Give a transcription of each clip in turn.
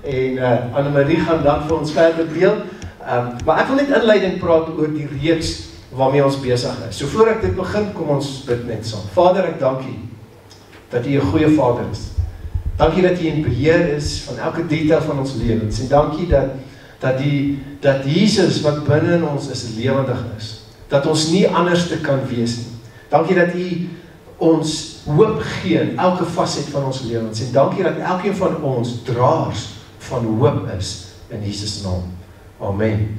en Annemarie gaan dan vir ons verder deel. Maar ek wil net inleiding praat oor die reeks waarmee ons besig is. So voor ek dit begin, kom ons bid net saam. Vader, ek dank U dat U 'n goeie Vader is. Dankie dat U in beheer is van elke detail van ons lewens. En dankie dat Jesus wat binne in ons is lewendig is. Dat ons nie anders te kan wees nie. Dankie dat U ons hoop gee in elke facet van ons lewens. En dankie dat elkeen van ons draers van hoop is in Jesus naam. Amen.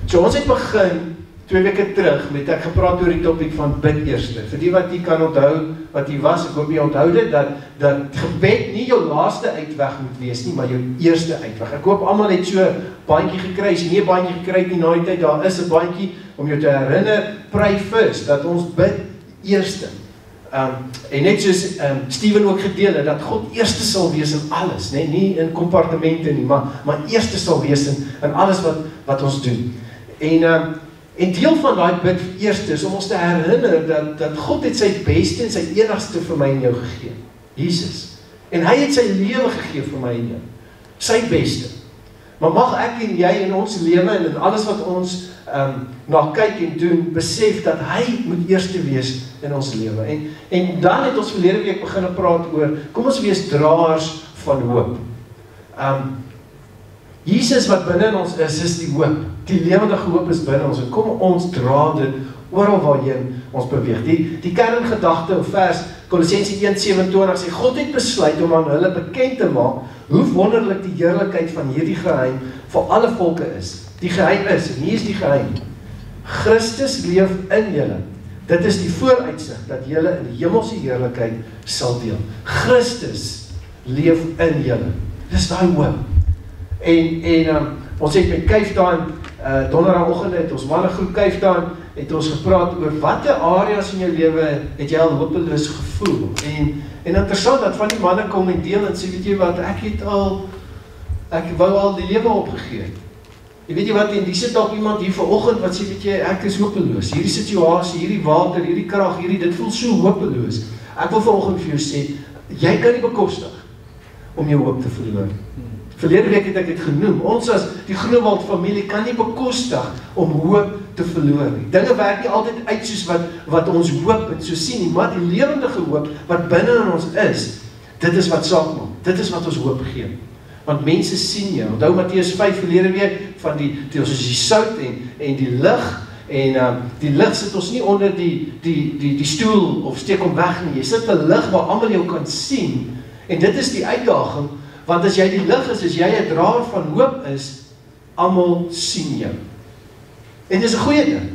So ons het begin 2 weke terug met ek gepraat oor die topik van bid eerste. Vir die wat jy kan onthou wat jy was, ek hoop jy onthou dit, dat gebed nie jou laaste uitweg moet wees nie, maar jou eerste uitweg. Ek hoop almal het so bandjie gekry, as jy nie 'n bandjie gekry het nie na die tyd, daar is 'n bandjie om jou te herinner, pray first, dat ons bid eerste. En net soos Steven ook gedeel het, dat God eerste sal wees in alles, nie in kompartemente nie, maar eerste sal wees in alles wat ons doen. En deel van daai bid eerste is om ons te herinner dat God het sy beste en sy enigste vir my en jou gegee, Jesus. En hy het sy lewe gegee vir my en jou, sy beste. Maar mag ek en jy in ons lewe en in alles wat ons na kyk en doen, besef dat hy moet eerste wees in ons lewe. En dan het ons verlede week begin praat oor, kom ons wees draers van hoop. Jesus wat binne in ons is die hoop. Die lewendige hoop is binne ons. En kom ons dra dit oral waarheen ons beweeg. Die kerngedagte of vers Kolossense 1:27 sê, God het besluit om aan hulle bekend te maak hoe wonderlik die heerlikheid van hierdie geheim vir alle volke is. Die geheim is, en hier is die geheim, Christus leef in julle. Dit is die vooruitsig dat julle in die hemelse heerlikheid sal deel. Christus leef in julle. Dis daai hoop. En ons het met Kyfdaan, donderdagoggend het ons mannegroep Kyfdaan, het ons gepraat oor watter areas in jou lewe het jy al hopeloos gevoel. En interessant dat van die manne kom en deel en sê, weet jy wat, ek wou al die lewe opgegee. En weet jy wat, en die sit ook iemand hier vanoggend wat sê, weet jy, ek is hopeloos. Hierdie situasie, hierdie water, hierdie krag, dit voel so hopeloos. Ek wil vanoggend vir jou sê, jy kan nie bekostig om jou hoop te verloor. Verlede week het ek dit genoem, ons as die Groenewald familie kan nie bekostig om hoop te verloor nie. Dinge werk nie altyd uit soos wat ons hoop en so sien nie, maar die lewendige hoop wat binne in ons is, dit is wat saak maak, dit is wat ons hoop gee. Want mense sien jou, onthou Matteus 5 verlede week, van ons is die sout en die lig, en die lig sit ons nie onder die stoel of steek hom weg nie, jy sit 'n lig waar almal jou kan sien, en dit is die uitdaging, want as jy die lig is, as jy 'n draer van hoop is, almal sien jou. En dis 'n goeie ding,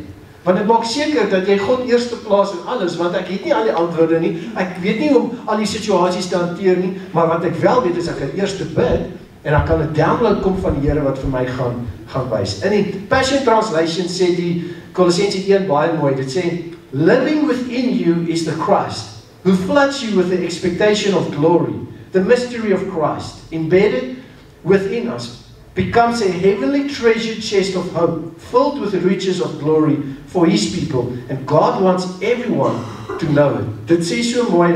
want dit maak seker dat jy God eerste plaas in alles, want ek het nie al die antwoorde nie, ek weet nie hoe om al die situasies te hanteer nie, maar wat ek wel weet is ek kan eerste bid, en dan kan 'n download kom van die Here wat vir my gaan wys. In die Passion Translation sê die Kolossense 1 baie mooi, dit sê, living within you is the Christ, who floods you with the expectation of glory. The mystery of Christ, embedded within us, becomes a heavenly treasured chest of hope, filled with the riches of glory for His people, and God wants everyone to know it. Dit sê so mooi,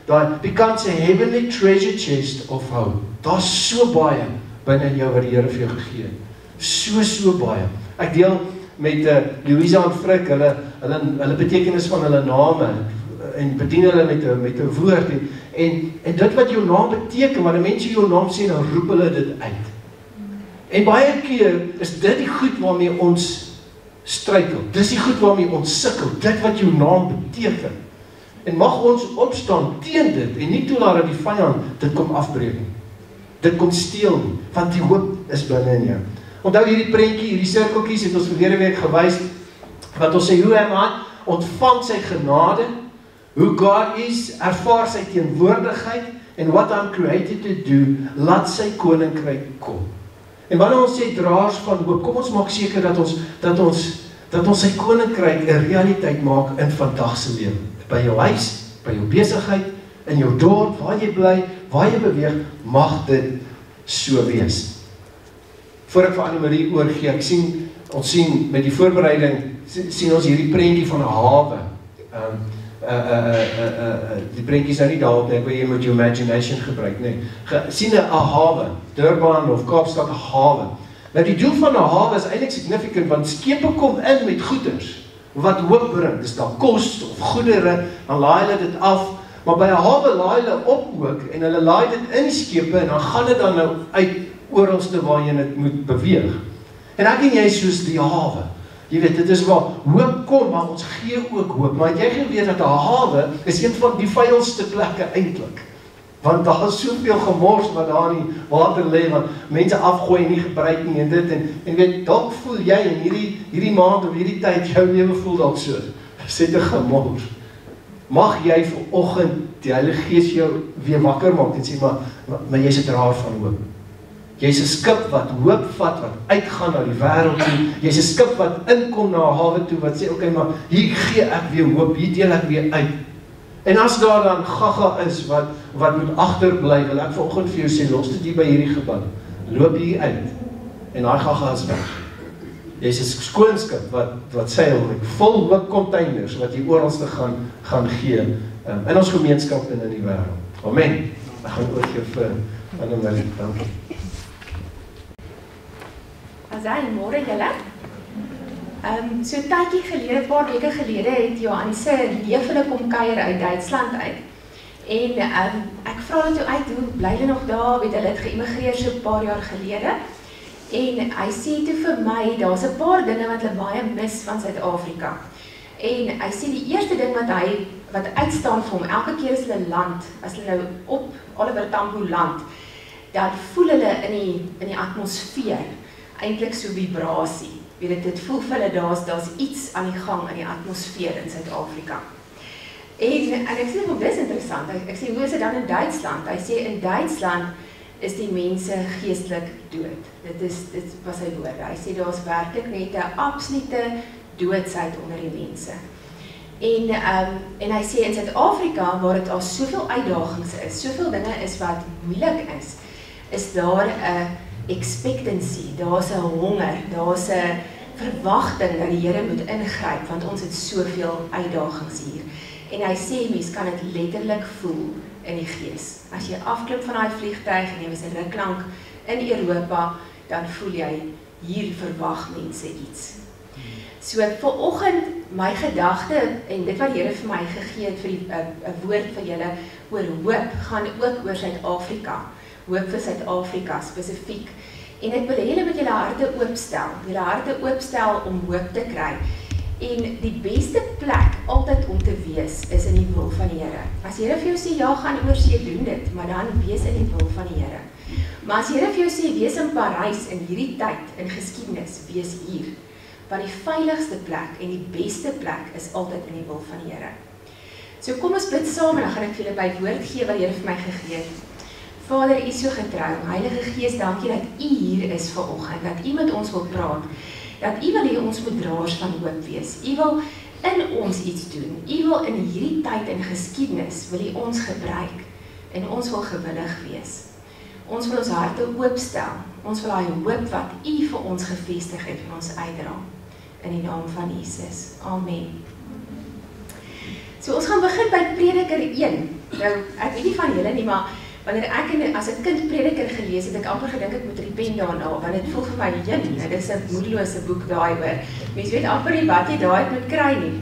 dat becomes a heavenly treasured chest of hope. Daar's so baie binne in jou wat die Here vir jou gegee het. So baie. Ek deel met Louisa en Frik, hulle betekenis van hulle name, en bedien hulle met 'n woord, en dit wat jou naam beteken, wanneer mense jou naam sê, dan roep hulle dit uit. En baie keer is dit die goed waarmee ons struikel, dis die goed waarmee ons sukkel, dit wat jou naam beteken. En mag ons opstaan teen dit, en nie toelaat dat die vyand dit kom afbreek nie, dit kom steel nie, want die hoop is binne in jou. Onthou hierdie prentjie, hierdie sirkeltjies het ons verlede week gewys, wat ons sê, hoe am I, ontvang sy genade, who God is, ervaar sy teenwoordigheid, en what I'm created to do, laat sy koninkryk kom. En wanneer ons sê draers van hoop, kom ons maak seker dat ons sy koninkryk 'n realiteit maak in vandag se lewe. By jou huis, by jou besigheid, in jou dorp, waar jy bly, waar jy beweeg, mag dit so wees. Voor ek vir Annemarie oorgee, ons sien met die voorbereiding, sien ons hierdie prentjie van 'n hawe. die prentjies nou nie daarop, ek wil jy moet jou imagination gebruik, nee. Sien 'n hawe, Durban of Kaapstad 'n hawe. Nou die doel van 'n hawe is eintlik significant, want skepe kom in met goeders, wat hoop bring, dis daar kos of goedere, dan laai hulle dit af, maar by 'n hawe laai hulle op ook, en hulle laai dit in die skepe, en dan gaan dit dan nou uit oralste waar jy dit moet beweeg. En ek en jy soos die hawe. Jy weet, dit is waar hoop kom, maar ons gee ook hoop. Maar het jy geweet dat 'n hawe is een van die vuilste plekke eintlik? Want daar is soveel gemors wat daar in die water lê, wat mense afgooi en nie gebruik nie en dit en weet, dalk voel jy in hierdie maand of hierdie tyd, jou lewe voel dalk so. Sit 'n gemors. Mag jy vanoggend die Heilige Gees jou weer wakker maak en sê, maar jy's 'n draer van hoop. Jy's 'n skip wat hoop vat, wat uitgaan na die wêreld toe. Jy's 'n skip wat inkom na 'n hawe toe, wat sê, okay, maar hier gee ek weer hoop, hier deel ek weer uit. En as daar dan gaga is, wat moet agterbly, wil ek vanoggend vir jou sê, los dit hier by hierdie gebou. Loop hier uit, en daai gaga is weg. Jy's 'n skoon skip, wat seil met vol hoop containers, wat jy oralste gaan gee, in ons gemeenskap en in die wêreld. Amen. Ek gaan oorgee vir Annelie, dankie. Azai, môre julle. So 'n tydjie gelede, 'n paar weke gelede, het Johan se neef hulle kom kuier uit Duitsland uit. En ek vra hulle toe uit, hoe bly hulle nog daar? Weet hulle het geïmmigreer so 'n paar jaar gelede. En hy sê toe vir my, daar's 'n paar dinge wat hulle baie mis van Suid-Afrika. En hy sê die eerste ding wat uitstaan vir hom, elke keer as hulle land, as hulle nou op Oliver Tambo land, dan voel hulle in die atmosfeer eintlik so vibrasie. Weet dit voel vir hulle daar's iets aan die gang in die atmosfeer in Suid-Afrika. En ek sê hom, dis interessant. Ek sê, hoe is dit dan in Duitsland? Hy sê in Duitsland is die mense geestelik dood. Dit was sy woorde. Hy sê daar's werklik net 'n absolute doodsheid onder die mense. En hy sê in Suid-Afrika, waar dit al soveel uitdagings is, soveel dinge is wat moeilik is daar 'n expectancy, daar's 'n honger, daar's 'n verwagting dat die Here moet ingryp, want ons het soveel uitdagings hier. En hy sê, mens kan dit letterlik voel in die gees. As jy afklim van daai vliegtuig en jy was 'n ruk lank in Europa, dan voel jy, hier verwag mense iets. So vanoggend, my gedagte, en dit wat die Here vir my gegee het vir 'n woord vir julle oor hoop, gaan ook oor Suid-Afrika. Hoop vir Suid-Afrika spesifiek. En ek wil hê julle moet julle harte oopstel om hoop te kry. En die beste plek altyd om te wees is in die wil van die Here. As die Here vir jou sê, ja, gaan oorsee, doen dit, maar dan wees in die wil van die Here. Maar as die Here vir jou sê, wees in Parys in hierdie tyd, in geskiedenis, wees hier. Want die veiligste plek en die beste plek is altyd in die wil van die Here. So kom ons bid saam en dan gaan ek vir julle by woord gee wat die Here vir my gegee het. Vader, U is so getrou. Heilige Gees, dankie dat U hier is vanoggend, dat U met ons wil praat, dat U wil hê ons moet draers van hoop wees. U wil in ons iets doen. U wil in hierdie tyd in geskiedenis, wil U ons gebruik, en ons wil gewillig wees. Ons wil ons harte oopstel. Ons wil daai hoop wat U vir ons gevestig het, vir ons uitdra. In die naam van Jesus. Amen. So ons gaan begin by Prediker 1. Nou, ek weet nie van julle nie, maar wanneer ek as 'n kind Prediker gelees het, ek amper gedink ek moet repent daarna, want dit voel vir my, dit is 'n moedelose boek daai hoor. Mens weet amper nie wat jy daai moet kry nie.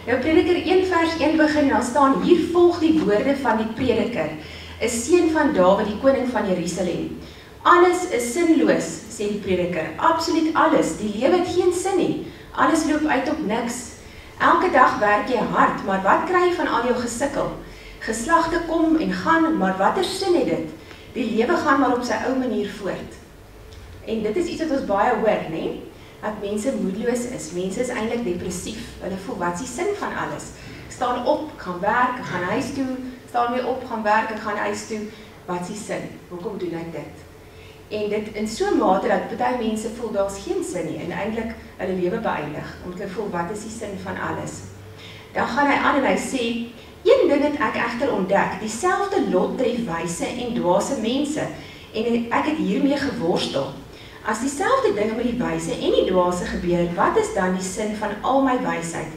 Nou Prediker 1 vers 1 begin, daar staan, hier volg die woorde van die Prediker, 'n seun van Dawid, die koning van Jerusalem. Alles is sinloos, sê die Prediker, absoluut alles, die lewe het geen sin nie, alles loop uit op niks. Elke dag werk jy hard, maar wat kry jy van al jou gesukkel? Geslagte kom en gaan, maar watter sin het dit? Die lewe gaan maar op sy ou manier voort. En dit is iets wat ons baie hoor, né? Dat mense moedeloos is. Mense is eintlik depressief. Hulle voel, wat is die sin van alles? Ek staan op, ek gaan werk, ek gaan huis toe, staan weer op, gaan werk, ek gaan huis toe. Wat is die sin? Hoekom doen ek dit? En dit in so 'n mate dat baie mense voel daar's geen sin nie en eintlik hulle lewe beëindig. Om te voel, wat is die sin van alles? Dan gaan hy aan en hy sê, een ding het ek egter ontdek, dieselfde lot tref wyse en dwaase mense, en ek het hiermee geworstel. As dieselfde dinge met die wyse en die dwaase gebeur, wat is dan die sin van al my wysheid?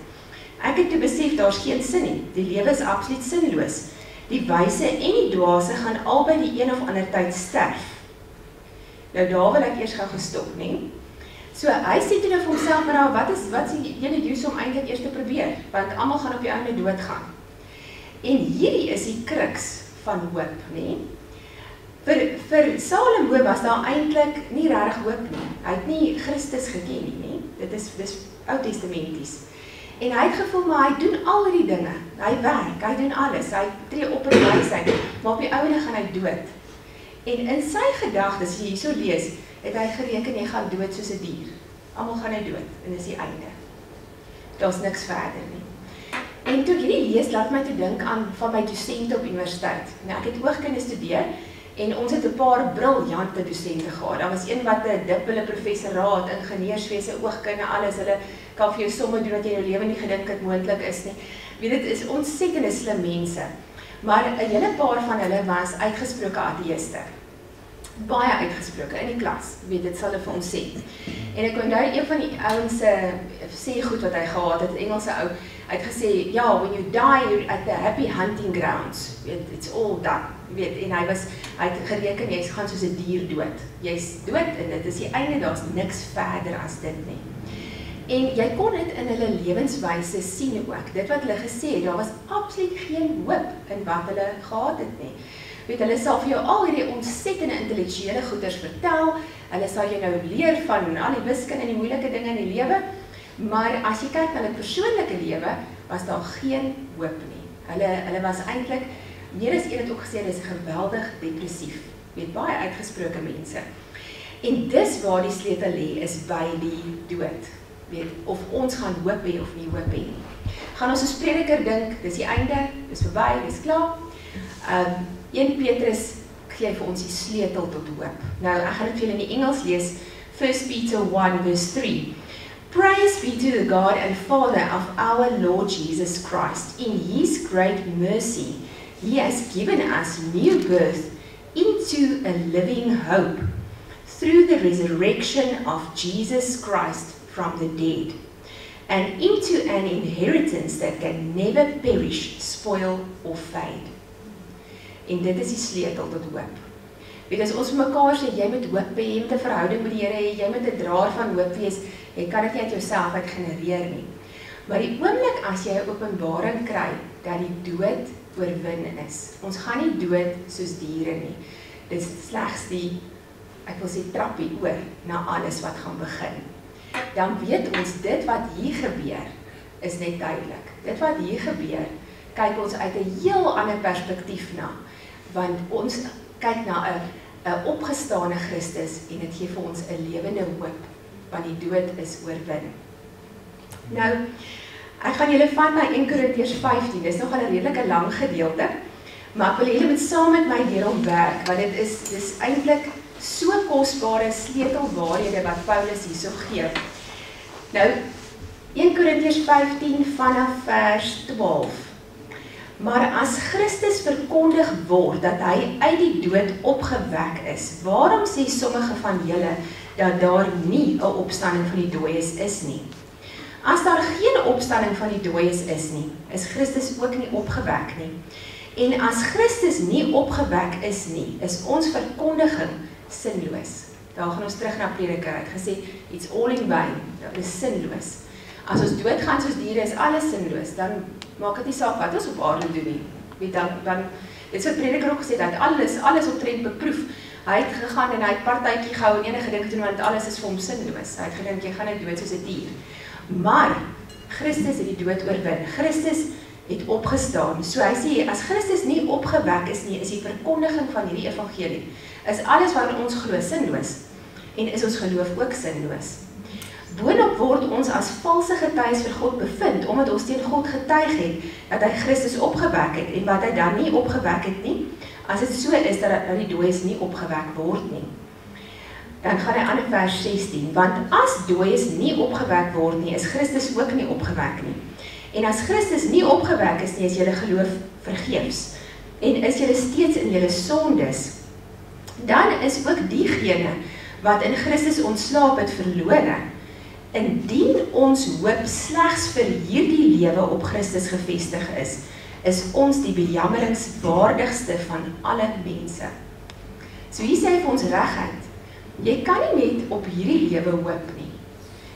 Ek het toe besef, daar's geen sin nie. Die lewe is absoluut sinloos. Die wyse en die dwaase gaan albei die een of ander tyd sterf. Nou daar wil ek eers gou gestop, nie? So hy sê toe nou vir homself, maar wat is die hele use om eintlik eers te probeer? Want almal gaan op die einde doodgaan. En hierdie is die kruks van hoop, nie? Vir Salomo was daar eintlik nie regtig hoop nie. Hy het nie Christus geken nie. Dis Oud-testamenties. En hy het gevoel, maar hy doen al die dinge. Hy werk, hy doen alles. Hy tree op in wysheid, maar op die ouene gaan hy dood. En in sy gedagtes, as jy hierso lees, het hy gereken, jy gaan dood soos 'n dier. Almal gaan hy dood, en dis die einde. Daar's niks verder nie. En toe ek hierdie lees, laat my toe dink aan van my dosente op universiteit. Nou, ek het oogkunde studeer, en ons het 'n paar briljante dosente gehad. Daar was een wat 'n dubbele professoraat, ingenieurswese, oogkunde, alles. Hulle kan vir jou somme doen wat jy in jou lewe nie gedink het moontlik is nie. Weet dit is ontsettende slim mense. Maar 'n hele paar van hulle was uitgesproke ateïste. Baie uitgesproke in die klas. Weet dit sal hulle vir ons sê. En ek onthou een van die ouens sê goed wat hy gehad het, 'n Engelse ou, hy het gesê, ja, when you die you're at the happy hunting grounds. Weet, it's all done. Weet, en hy het gereken, jy gaan soos 'n dier dood. Jy's dood en dit is die einde, daar's niks verder as dit nie. En jy kon dit in hulle lewenswyse sien ook. Dit wat hulle gesê het, daar was absoluut geen hoop in wat hulle gehad het nie. Weet, hulle sal vir jou al hierdie ontsettende intellektuele goeders vertel, hulle sal jou nou leer van al die wiskunde en die moeilike dinge in die lewe, maar as jy kyk na hulle persoonlike lewe, was daar geen hoop nie. Hulle was eintlik, meer as een het ook gesê, hulle is geweldig depressief. Weet, baie uitgesproke mense. En dis waar die sleutel lê, is by die dood. Weet, of ons gaan hoop hê of nie hoop hê nie. Gaan ons as prediker dink, dis die einde, dis verby, dis klaar. 1 Petrus gee vir ons die sleutel tot hoop. Nou, ek gaan dit vir julle in die Engels lees, 1 Peter 1 verse 3. Praise be to the God and Father of our Lord Jesus Christ. In His great mercy, He has given us new birth into a living hope through the resurrection of Jesus Christ from the dead, and into an inheritance that can never perish, spoil or fade. En dit is die sleutel tot hoop. Weet, as ons mekaar sê, jy moet hoop hê, jy moet 'n verhouding met die Here hê, jy moet 'n draer van hoop wees, jy kan dit nie uit jouself uit genereer nie. Maar die oomblik as jy 'n openbaring kry, dat die dood oorwin is. Ons gaan nie dood soos diere nie. Dit is slegs die, ek wil sê, trappie oor na alles wat gaan begin. Dan weet ons, dit wat hier gebeur, is net duidelik. Dit wat hier gebeur, kyk ons uit 'n heel ander perspektief na. Want ons kyk na 'n opgestane Christus en dit gee vir ons 'n lewende hoop, want die dood is oorwin. Nou, ek gaan julle vat na 1 Korintiërs 15, dis nogal 'n redelike lang gedeelte, maar ek wil julle met saam met my deur hom werk, want dit is eintlik so kosbare sleutelwaarhede wat Paulus hierso gee. Nou, 1 Korintiërs 15 vanaf vers 12. Maar as Christus verkondig word dat hy uit die dood opgewek is, waarom sê sommige van julle dat daar nie 'n opstanding van die dooies is nie? As daar geen opstanding van die dooies is nie, is Christus ook nie opgewek nie. En as Christus nie opgewek is nie, is ons verkondiging sinloos. Daar gaan ons terug na Prediker, het gesê, it's all in vain, dit is sinloos. As ons doodgaan soos diere, is alles sinloos, dan maak dit nie saak wat ons op aarde doen nie. Weet dan dit is wat Prediker ook gesê, dat alles optrent beproef. Hy het gegaan en hy het partytjie gehou en enige ding gedoen, want alles is vir hom sinloos. Hy het gedink, jy gaan net dood soos 'n dier. Maar Christus het die dood oorwin. Christus het opgestaan. So hy sê, as Christus nie opgewek is nie, is die verkondiging van hierdie evangelie, is alles waarin ons glo sinloos, en is ons geloof ook sinloos. Boonop word ons as valse getuies vir God bevind, omdat ons teen God getuig het, dat hy Christus opgewek het, en wat hy dan nie opgewek het nie, as dit so is, dat die dooies nie opgewek word nie. Dan gaan hy aan in vers 16, want as dooies nie opgewek word nie, is Christus ook nie opgewek nie. En as Christus nie opgewek is nie, is julle geloof vergeefs, en is julle steeds in julle sondes, dan is ook diegene wat in Christus ontslaap het verlore. indien ons hoop slegs vir hierdie lewe op Christus gefestig is ons die bejammeringswaardigste van alle mense. So hier sê hy vir ons reguit, jy kan nie net op hierdie lewe hoop nie.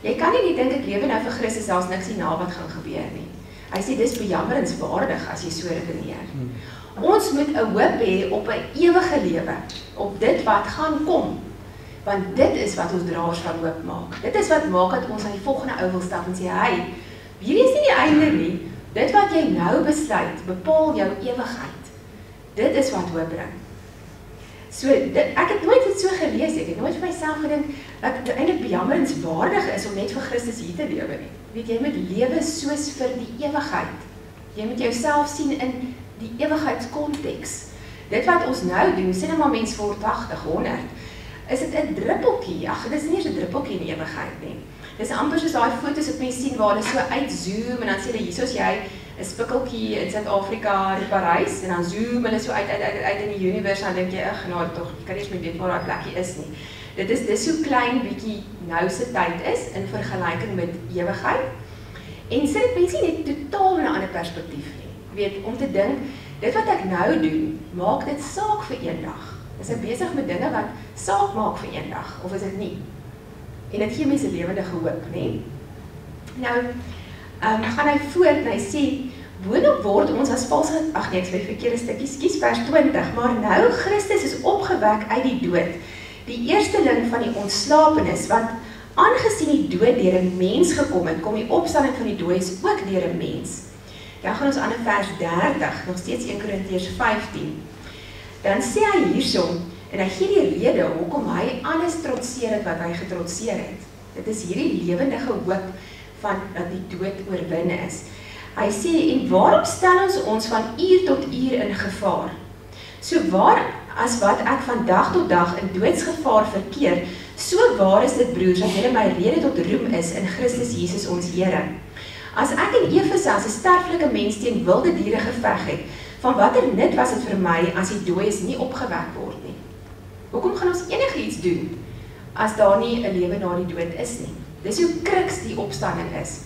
Jy kan nie net dink ek lewe nou vir Christus, daar's niks hierna wat gaan gebeur nie. Hy sê dis bejammeringswaardig as jy so redeneer. Ons moet 'n hoop hê op 'n ewige lewe, op dit wat gaan kom. Want dit is wat ons draers van hoop maak. Dit is wat maak dat ons aan die volgende ou wil stap en sê, hey, hierdie is nie die einde nie. Dit wat jy nou besluit, bepaal jou ewigheid. Dit is wat hoop bring. So, ek het nooit dit so gelees, ek het nooit vir myself gedink, dat dit eintlik bejammeringswaardig is om net vir Christus hier te lewe nie. Weet jy, moet lewe soos vir die ewigheid. Jy moet jouself sien in die ewigheidskonteks. Dit wat ons nou doen, sê nou maar mens word 80, 100, is dit 'n druppeltjie, ag, dit is nie eens 'n druppeltjie in die ewigheid nie. Dis amper soos daai foto's wat mense sien waar hulle so uitzoom en dan sê hulle hier soos jy 'n spikkeltjie in Suid-Afrika in Parys en dan zoom hulle so uit in die universe en dan dink jy, ag, nou tog, jy kan nie eens meer weet waar daai plekkie is nie. Dis so klein bietjie nou se tyd is in vergelyking met ewigheid. En sit dit mense net totaal in 'n ander perspektief nie. Weet, om te dink, dit wat ek nou doen, maak dit saak vir eendag. Is ek besig met dinge wat saak maak vir eendag, of is dit nie? En dit gee mense lewendige hoop, nê? Nou, gaan hy voort en hy sê, boonop word ons as valse, ag nee, ek sê verkeerde stukkie, skus vers 20, maar nou Christus is opgewek uit die dood, die eersteling van die ontslapenis, want aangesien die dood deur 'n mens gekom het, kom die opstanding van die dooies ook deur 'n mens. Dan gaan ons aan in vers 30, nog steeds 1 Korintiërs 15. Dan sê hy hierso, en hy gee die rede hoekom hy alles trotseer het wat hy getrotseer het. Dit is hierdie lewendige hoop van dat die dood oorwin is. Hy sê, en waarom stel ons van uur tot uur in gevaar? So waar as wat ek van dag tot dag in doodsgevaar verkeer, so waar is dit broers, dat julle my rede tot roem is in Christus Jesus ons Here. As ek in Efese as 'n sterflike mens teen wilde diere geveg het, van watter nut was dit vir my as die dooies nie opgewek word nie? Hoekom gaan ons enigiets doen as daar nie 'n lewe na die dood is nie? Dis hoe kruks die opstanding is.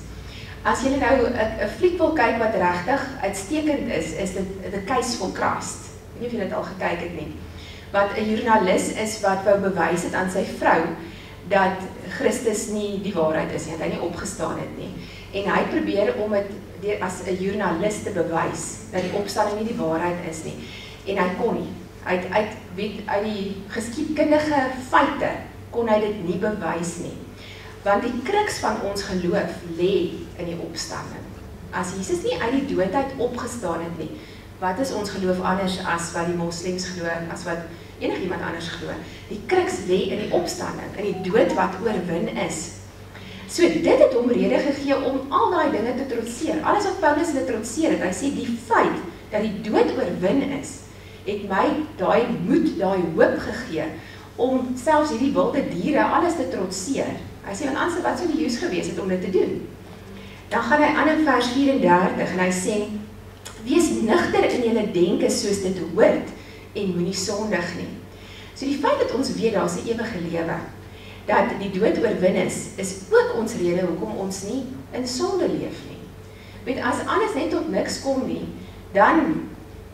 As jy nou 'n fliek wil kyk wat regtig uitstekend is dit The Case for Christ. Ek weet nie of jy dit al gekyk het nie. Wat 'n joernalis is wat wou bewys het aan sy vrou dat Christus nie die waarheid is nie, dat hy nie opgestaan het nie. En hy probeer om dit as 'n joernalis te bewys dat die opstanding nie die waarheid is nie. En hy kon nie. Uit die geskiedkundige feite kon hy dit nie bewys nie. Want die kruks van ons geloof lê in die opstanding. As Jesus nie uit die doodheid opgestaan het nie, wat is ons geloof anders as wat die moslems glo, as wat enigiemand anders glo? Die kruks lê in die opstanding, in die dood wat oorwin is. So dit het hom rede gegee om al daai dinge te trotseer. Alles wat Paulus hulle trotseer het, hy sê die feit dat die dood oorwin is, het my daai moed, daai hoop gegee om selfs hierdie wilde diere alles te trotseer. Hy sê, want anders wat sou die use gewees het om dit te doen? Dan gaan hy aan in vers 34 en hy sê, wees nigter in julle denke soos dit hoort en moenie sondig nie. So die feit dat ons weet daar is 'n ewige lewe, dat die dood oorwin is ook ons rede hoekom ons nie in sonde leef nie. Weet, as alles net tot niks kom nie, dan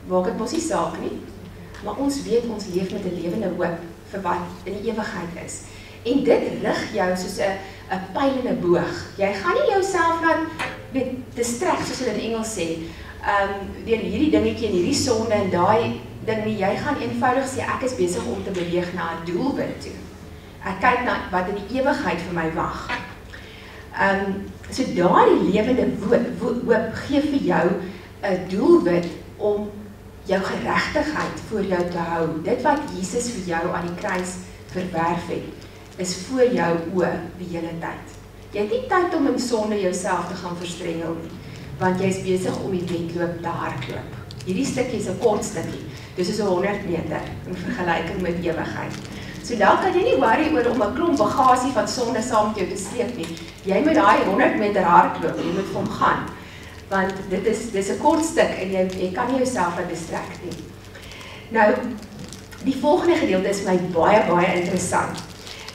maak dit mos nie saak nie, maar ons weet ons leef met 'n lewende hoop vir wat in die ewigheid is. En dit rig jou soos 'n pyl in 'n boog. Jy gaan nie jouself laat distrek, soos hulle in Engels sê, deur hierdie dingetjie en hierdie sonde en daai ding nie. Jy gaan eenvoudig sê, ek is besig om te beweeg na 'n doelwit toe. Ek kyk na wat in die ewigheid vir my wag. So daardie lewende hoop gee vir jou 'n doelwit om jou geregtigheid voor jou te hou. Dit wat Jesus vir jou aan die kruis verwerf het, is voor jou oë die hele tyd. Jy het nie tyd om in sonde jouself te gaan verstrengel nie, want jy is besig om die wedloop te hardloop. Hierdie stukkie is 'n kort stukkie, dis is 100 meter in vergelyking met ewigheid. So dan kan jy nie worry oor om 'n klomp bagasie van sonde saam met jou te sleep nie. Jy moet daai 100 meter hardloop, jy moet vir hom gaan. Want dis 'n kort stuk en jy kan nie jouself laat distrek nie. Nou, die volgende gedeelte is my baie interessant.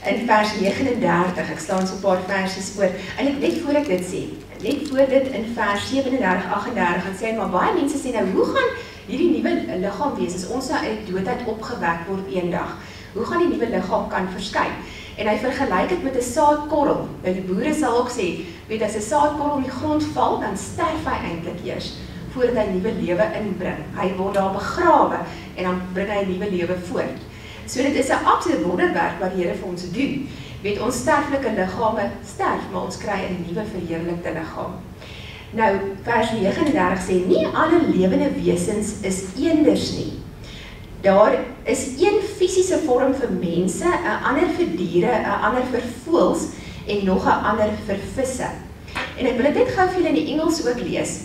in vers 39, ek slaan so 'n paar versies oor, en net voor ek dit sê, net voor dit in vers 37, 38, en sê, maar baie mense sê nou, hoe gaan hierdie nuwe liggaam wees, as ons nou uit doodheid opgewek word eendag, hoe gaan die nuwe liggaam kan verskyn? En hy vergelyk dit met 'n saadkorrel. Nou die boere sal ook sê, weet as 'n saadkorrel in die grond val, dan sterf hy eintlik eers voordat hy nuwe lewe inbring. Hy word daar begrawe en dan bring hy nuwe lewe voort. So dit is 'n absolute wonderwerk wat die Here vir ons doen. Weet ons sterflike liggame sterf, maar ons kry 'n nuwe verheerlikte liggaam. Nou vers 39 sê nie alle lewende wesens is eenders nie. Daar is een fisiese vorm vir mense, 'n ander vir diere, 'n ander vir voëls en nog 'n ander vir visse. En ek wil dit net gou vir julle in die Engels ook lees.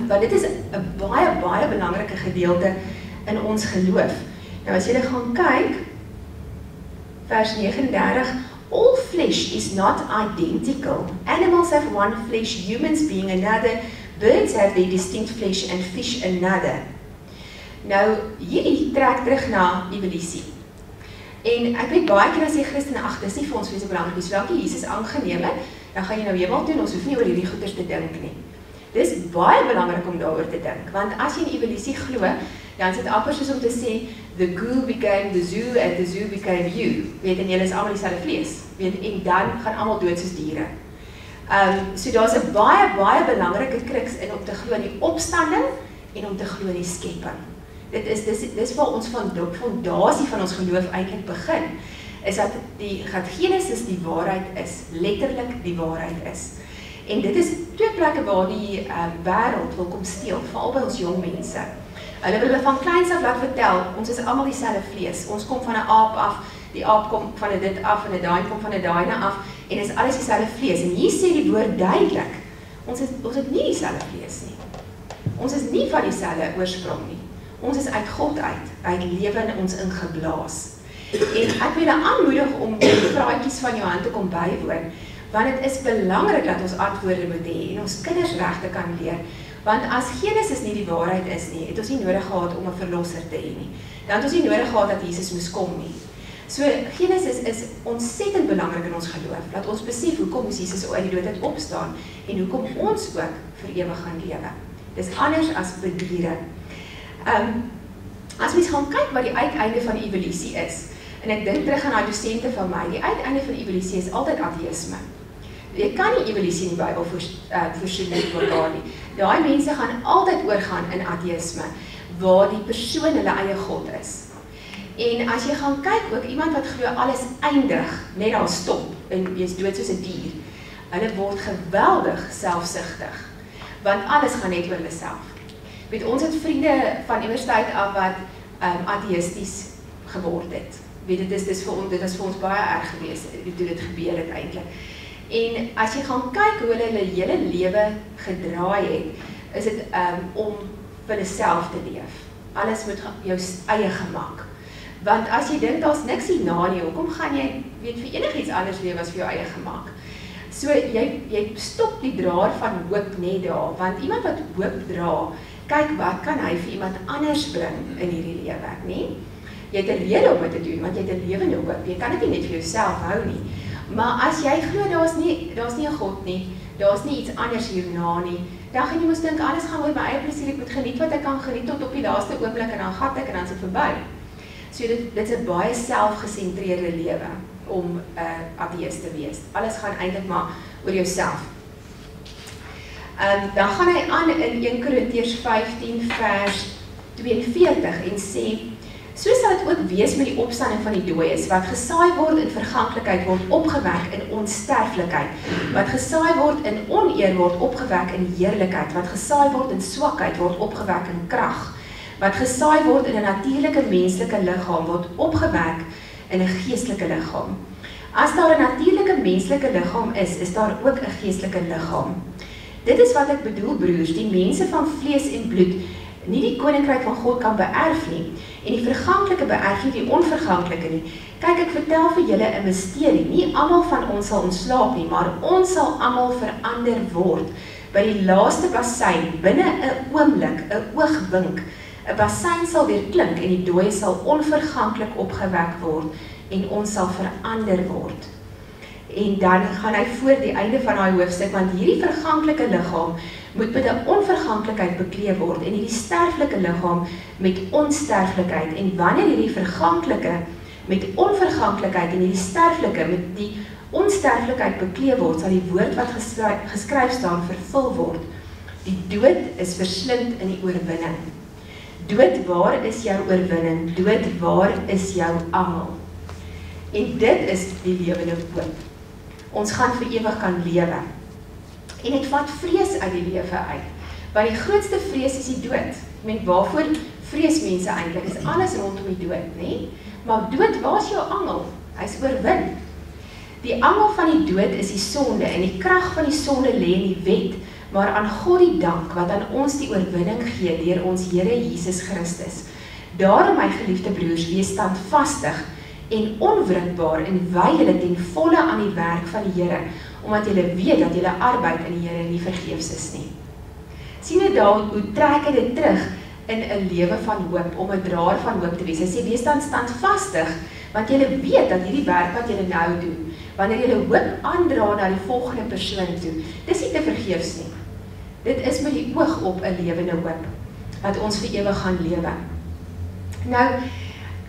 Want dit is 'n baie belangrike gedeelte in ons geloof. Nou as julle gaan kyk, vers 39, all flesh is not identical. Animals have one flesh, humans being another, birds have their distinct flesh and fish another. Nou, hierdie trek terug na evolusie. En ek weet baie keer as jy Christene, ag, dis nie vir ons so belangrik nie, solank jy Jesus aangeneem het, dan gaan jy nou hemel toe en ons hoef nie oor hierdie goeders te dink nie. Dis baie belangrik om daaroor te dink, want as jy in evolusie glo, dan is dit amper soos om te sê, the goo became the zoo and the zoo became you. Weet, en julle is almal dieselfde vlees. Weet, en dan gaan almal dood soos diere. So daar's 'n baie belangrike kruks in om te glo in die opstanding en om te glo in die skepping. Dis waar ons fondasie van ons geloof eintlik begin, is dat Genesis die waarheid is, letterlik die waarheid is. En dit is twee plekke waar die wêreld wil kom steel, veral by ons jong mense. Hulle wil van kleins af laat vertel, ons is almal dieselfde vlees, ons kom van 'n aap af, die aap kom van 'n dit af, en 'n daai kom van 'n daai af, en is alles dieselfde vlees. En hier sê die woord duidelik, ons het nie dieselfde vlees nie. Ons is nie van dieselfde oorsprong nie. Ons is uit God uit lewe in ons ingeblaas. En ek wil julle aanmoedig om die vraatjies van Johan te kom bywoon, want dit is belangrik dat ons antwoorde moet hê en ons kinders reg te kan leer. Want as Genesis nie die waarheid is nie, het ons nie nodig gehad om 'n verlosser te hê nie. Dan het ons nie nodig gehad dat Jesus moes kom nie. So Genesis is ontsettend belangrik in ons geloof, dat ons besef hoekom moes Jesus uit die dood uit opstaan en hoekom ons ook vir ewig gaan lewe. Dis anders as by diere. As mens gaan kyk wat die uiteinde van evolusie is, en ek dink terug aan daai dosente van my, die uiteinde van evolusie is altyd ateïsme. Jy kan nie evolusie in die Bybel voorsien met mekaar nie. Daai mense gaan altyd oorgaan in ateïsme, waar die persoon hulle eie God is. En as jy gaan kyk ook, iemand wat glo alles eindig, net daar stop, en jy is dood soos 'n dier, hulle word geweldig selfsugtig, want alles gaan net oor hulle self. Weet, ons het vriende van universiteit af wat ateïsties geword het. Weet, dit is vir ons baie erg geweest, toe dit gebeur het eintlik. En as jy gaan kyk hoe hulle hele lewe gedraai het, is dit om vir hulle self te leef. Alles moet jou eie gemak. Want as jy dink daar's niks hierna nie, hoekom gaan jy vir enigiets anders lewe as vir jou eie gemak? So jy stop die draer van hoop net daar, want iemand wat hoop dra, kyk wat kan hy vir iemand anders bring in hierdie lewe, nie? Jy het 'n rede om dit te doen, want jy het 'n lewende hoop. Jy kan dit nie net vir jouself hou nie. Maar as jy glo daar's nie 'n God nie, daar's nie iets anders hierna nie, dan gaan jy mos dink alles gaan oor my eie plesier, ek moet geniet wat ek kan geniet tot op die laaste oomblik en dan gat ek en dan is dit verby. So dit is 'n baie selfgesentreerde lewe om 'n ateïst te wees. Alles gaan eintlik maar oor jouself. Dan gaan hy aan in 1 Korintiërs 15 vers 42 en sê, so sal dit ook wees met die opstanding van die dooies, wat gesaai word in verganklikheid word opgewek in onsterflikheid, wat gesaai word in oneer word opgewek in heerlikheid, wat gesaai word in swakheid word opgewek in krag, wat gesaai word in 'n natuurlike menslike liggaam word opgewek in 'n geestelike liggaam. As daar 'n natuurlike menslike liggaam is daar ook 'n geestelike liggaam. Dit is wat ek bedoel, broers, die mense van vlees en bloed nie die koninkryk van God kan beerf nie, en die verganklike beerf nie die onverganklike nie. Kyk, ek vertel vir julle 'n misterie, nie almal van ons sal ontslaap nie, maar ons sal almal verander word. By die laaste bassein, binne 'n oomblik, 'n oogwink, 'n bassein sal weer klink en die dooie sal onverganklik opgewek word en ons sal verander word. En dan gaan hy voor die einde van daai hoofstuk, want hierdie verganklike liggaam moet met 'n onverganklikheid bekleed word en hierdie sterflike liggaam met onsterflikheid. En wanneer hierdie verganklike met onverganklikheid en hierdie sterflike met die onsterflikheid bekleed word, sal die woord wat geskryf staan vervul word. Die dood is verslind in die oorwinning. Dood, waar is jou oorwinning? Dood, waar is jou angel? En dit is die lewende hoop. Ons gaan vir ewig kan lewe. En dit vat vrees uit die lewe uit. Want die grootste vrees is die dood. Ek meen, waarvoor vrees mense eintlik? Is alles rondom die dood, nê? Maar dood, waar is jou angel? Hy is oorwin. Die angel van die dood is die sonde en die krag van die sonde lê in die wet. Maar aan God die dank wat aan ons die oorwinning gee deur ons Here Jesus Christus. Daarom, my geliefde broers, wees standvastig en onwrikbaar en wy julle ten volle aan die werk van die Here, omdat julle weet dat julle arbeid in die Here nie vergeefs is nie. Sien jy daar hoe trek hy dit terug in 'n lewe van hoop, om 'n draer van hoop te wees. Hy sê, wees dan standvastig, want julle weet dat hierdie werk wat julle nou doen, wanneer julle hoop aandra na die volgende persoon toe, dis nie te vergeefs nie. Dit is met die oog op 'n lewende hoop, dat ons vir ewig gaan lewe. Nou,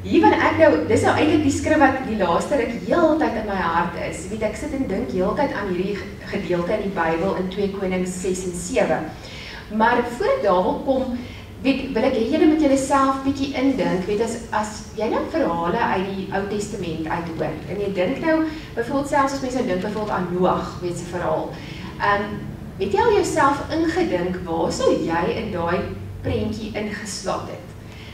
hier wat ek nou, dis nou eintlik die skrif wat die laaste ruk heeltyd in my hart is. Weet, ek sit en dink heeltyd aan hierdie gedeelte in die Bybel in 2 Konings 6 en 7. Maar voor ek daar wil kom, weet, wil ek hê julle met julleself bietjie indink, weet, as jy nou verhale uit die Ou Testament uithoor, en jy dink nou, byvoorbeeld selfs as mense dink byvoorbeeld aan Noag, weet se verhaal, het jy al jouself ingedink, waar sou jy in daai prentjie ingeslaat het?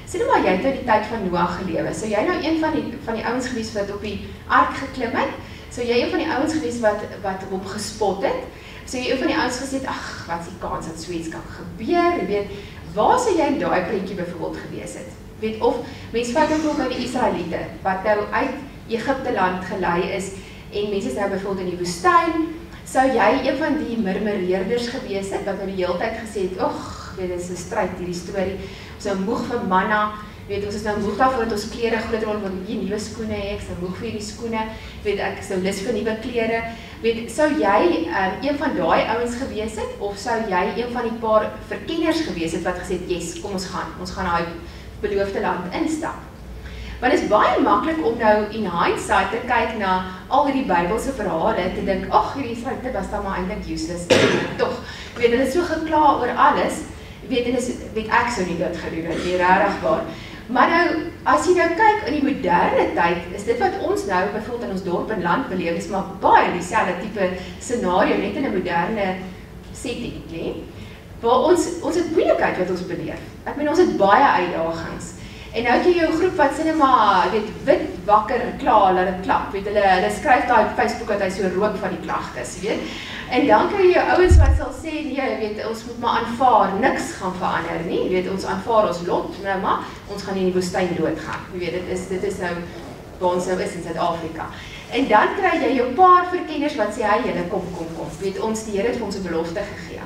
Sê nou maar, jy het nou die tyd van Noag gelewe, sou jy nou een van die ouens gewees wat op die ark geklim het, sou jy een van die ouens gewees wat hom gespot het, sou jy een van die ouens gesê het, ag, wat is die kans dat so iets kan gebeur, weet, waar sou jy in daai prentjie byvoorbeeld gewees het? Weet, of mense vat ook by die Israeliete, wat nou uit Egipte land gelei is, en mense is nou byvoorbeeld in die woestyn, sou jy een van die murmureerders gewees het, wat nou die hele tyd gesê het, och, weet, dit is 'n stryd hierdie storie, ons is nou moeg vir manna, weet, ons is nou moeg daarvoor dat ons klere groter word, want hier nuwe skoene hê, ek is nou moeg vir hierdie skoene, weet, ek is nou lus vir nuwe klere, weet, sou jy een van daai ouens gewees het, of sou jy een van die paar verkenners gewees het, wat gesê het, yes, kom ons gaan daai beloofde land instap. Want dit is baie maklik om nou in hindsight te kyk na al hierdie Bybelse verhale, te dink, ag, hierdie Israeliete was dan maar eintlik useless, toch, weet, hulle is so gekla oor alles, weet, ek sou nie dit gedoen het, nie regtig waar. Maar nou, as jy nou kyk in die moderne tyd, is dit wat ons nou, byvoorbeeld in ons dorp en land beleef, is maar baie dieselfde tipe scenario, net in 'n moderne setting, nee? Waar ons het moeilikheid wat ons beleef. Ek meen, ons het baie uitdagings. En nou het jy jou groep wat sê maar, weet, wit, wakker, klaar, laat het klap, weet, hulle skryf daar op Facebook dat hy so rook van die klagtes, weet. En dan kry jy jou ouens wat sal sê, nee, weet, ons moet maar aanvaar, niks gaan verander nie, weet, ons aanvaar ons lot, nou maar, ons gaan in die woestyn doodgaan, weet, dit is nou, waar ons nou is in Suid-Afrika. En dan kry jy jou paar verkenners wat sê, hey, julle, kom, weet, ons die Here het vir ons 'n belofte gegee.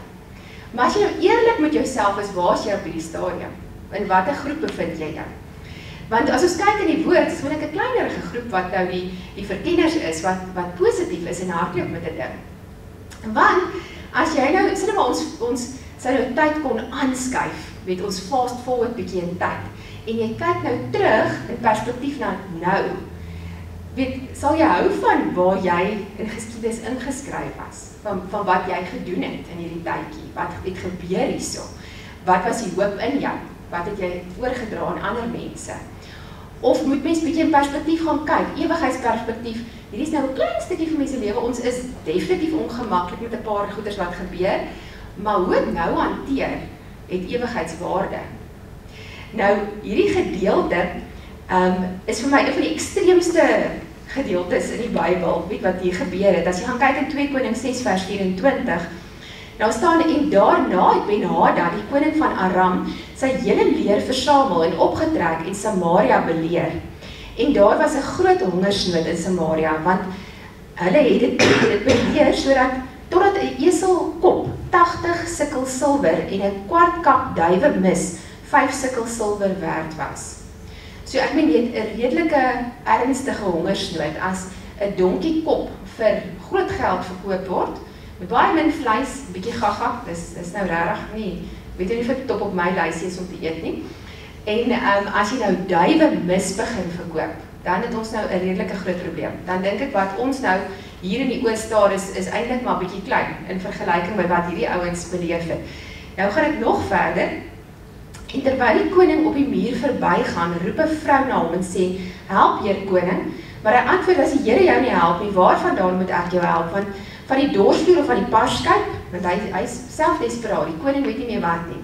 Maar as jy nou eerlik met jouself is, waar is jy op hierdie stadium? In watter groep bevind jy dan? Want as ons kyk in die woord, is maar 'n kleinerige groep wat nou die verkenners is, wat positief is en hardloop met 'n ding. Want, as jy nou, sê maar ons sou nou tyd kon aanskuif, weet, ons fast forward bietjie in tyd, en jy kyk nou terug in perspektief na nou, weet, sal jy hou van waar jy in geskiedenis ingeskryf was, van wat jy gedoen het in hierdie tydjie, wat het gebeur hierso, wat was die hoop in jou, wat het jy oorgedra aan ander mense, of moet mens bietjie in perspektief gaan kyk, ewigheidsperspektief, hierdie is nou 'n klein stukkie van mense lewe, ons is definitief ongemaklik met 'n paar goeders wat gebeur, maar hoe het nou hanteer, het ewigheidswaarde. Nou, hierdie gedeelte is vir my een van die ekstreemste gedeeltes in die Bybel, weet wat hier gebeur het. As jy gaan kyk in 2 Konings 6 vers 24, nou staan, en daarna het Ben-Hadad, die koning van Aram, sy hele leer versamel en opgetrek en Samaria beleer. En daar was 'n groot hongersnood in Samaria, want hulle het dit beleer sodat totdat 'n eselkop 80 sikkel silwer en 'n kwart kap duiwemis 5 sikkel silwer werd was. So ek meen jy het 'n redelike ernstige hongersnood as 'n donkiekop vir groot geld verkoop word, met baie min vleis, 'n bietjie gaga, dis nou regtig nie, weet jy nie vir top op my lysie is om te eet nie. En as jy nou duiwe mis begin verkoop, dan het ons nou 'n redelike groot probleem. Dan dink ek wat ons nou hier in die Oos daar is eintlik maar bietjie klein in vergelyking met wat hierdie ouens beleef het. Nou gaan ek nog verder. En terwyl die koning op die muur verbygaan, roep 'n vrou na hom en sê: "Help, Heer koning." Maar hy antwoord: "As die Here jou nie help nie, waarvandaan moet ek jou help? Want van die dorsvloer of van die parskyp?" Want hy is self desperaat. Die koning weet nie meer wat nie.